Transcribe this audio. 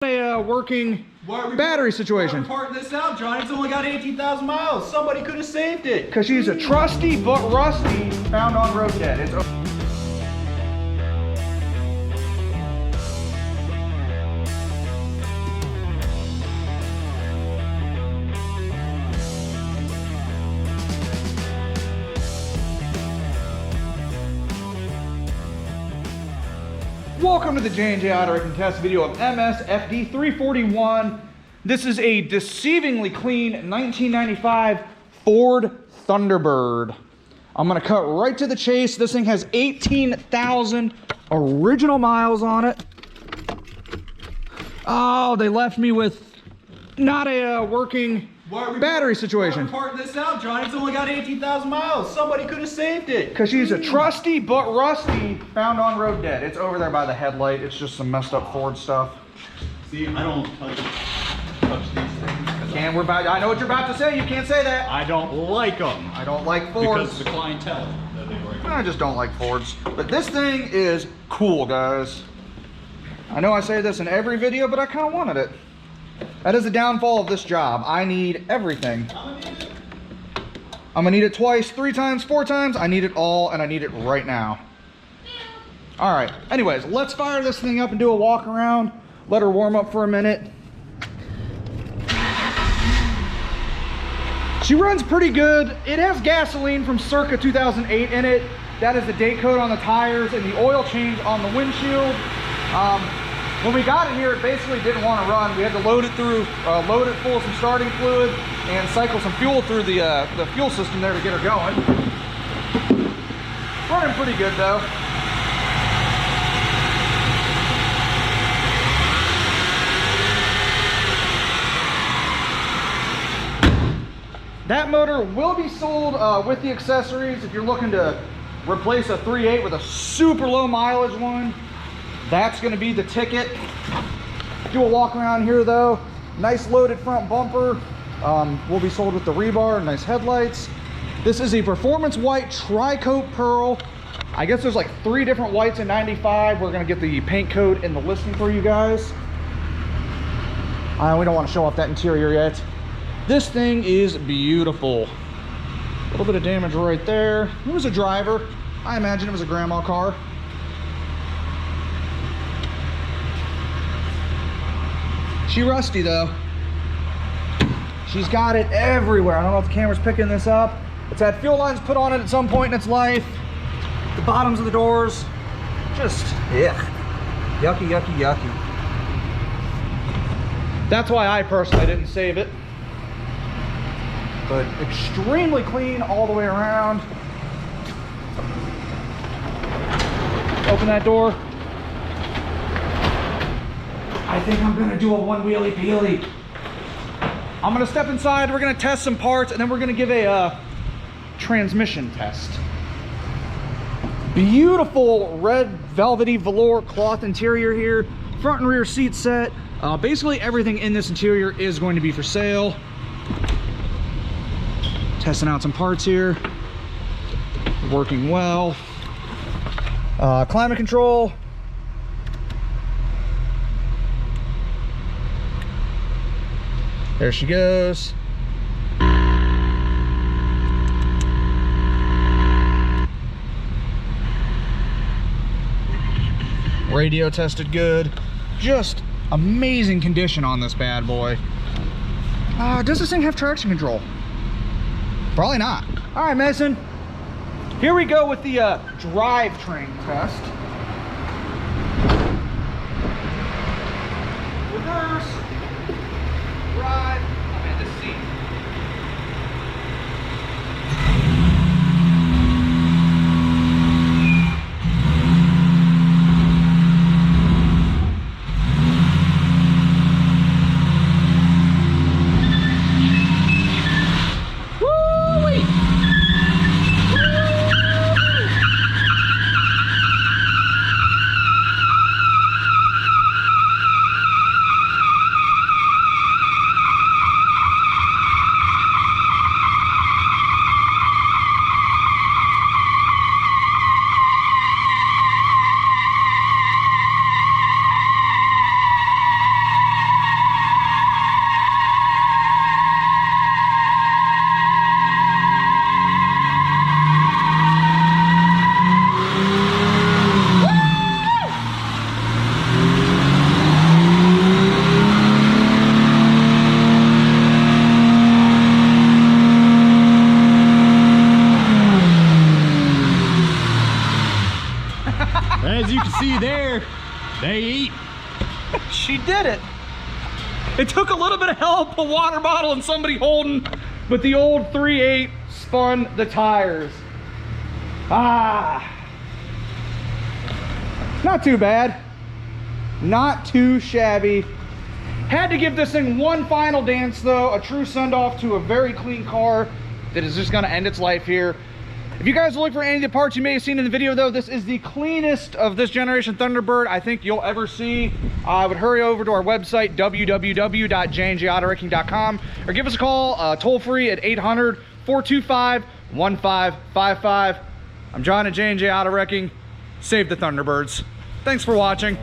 A working battery situation. Parting this out, Johnny. It's only got 18,000 miles. Somebody could have saved it. Because she's a trusty but rusty found on road dead. It's Welcome to the J&J Auto Wrecking Test video of MSFD341. This is a deceivingly clean 1995 Ford Thunderbird. I'm gonna cut right to the chase. This thing has 18,000 original miles on it. Oh, they left me with not a working battery situation. Parting this out, Johnny. It's only got 18,000 miles. Somebody could have saved it. Because she's a trusty but rusty found on road dead. It's over there by the headlight. It's just some messed up Ford stuff. See, I don't touch these things. I know what you're about to say. You can't say that. I don't like them. I don't like Fords. Because of the clientele that they work with. I just don't like Fords. But this thing is cool, guys. I know I say this in every video, but I kind of wanted it. That is the downfall of this job. I need everything. I'm gonna need it twice, 3 times, 4 times. I need it all, and I need it right now. All right, anyways, let's fire this thing up and do a walk around. Let her warm up for a minute. She runs pretty good. It has gasoline from circa 2008 in it. That is the date code on the tires and the oil change on the windshield. When we got it here, it basically didn't want to run. We had to load it full of some starting fluid and cycle some fuel through the fuel system there to get her going. Running pretty good though. That motor will be sold with the accessories if you're looking to replace a 3.8 with a super low mileage one. That's going to be the ticket. Do a walk around here though. Nice loaded front bumper. Will be sold with the rebar, nice headlights. This is a performance white tri-coat pearl. I guess there's like 3 different whites in 95. We're going to get the paint code in the listing for you guys. We don't want to show off that interior yet. This thing is beautiful. A little bit of damage right there. Who was a driver? I imagine it was a grandma car. She rusty though. She's got it everywhere. I don't know if the camera's picking this up. It's had fuel lines put on it at some point in its life. The bottoms of the doors, just yucky, yucky, yucky. That's why I personally didn't save it. But extremely clean all the way around. Open that door. I think I'm gonna do a one wheelie peelie. I'm gonna step inside, we're gonna test some parts, and then we're gonna give a transmission test. Beautiful red velvety velour cloth interior here. Front and rear seat set. Basically everything in this interior is going to be for sale. Testing out some parts here. Working well. Climate control. There she goes. Radio tested good. Just amazing condition on this bad boy. Does this thing have traction control? Probably not. All right, Mason. Here we go with the drivetrain test. Reverse. Drive. I'm in the seat. It took a little bit of help, a water bottle and somebody holding, but the old 3.8 spun the tires. Not too bad. Not too shabby. Had to give this thing one final dance though, a true send off to a very clean car that is just gonna end its life here. If you guys are looking for any of the parts you may have seen in the video though, this is the cleanest of this generation Thunderbird I think you'll ever see. I would hurry over to our website, www.jnjautoracking.com, or give us a call toll free at 800-425-1555. I'm John at J&J Auto Wrecking. Save the Thunderbirds. Thanks for watching.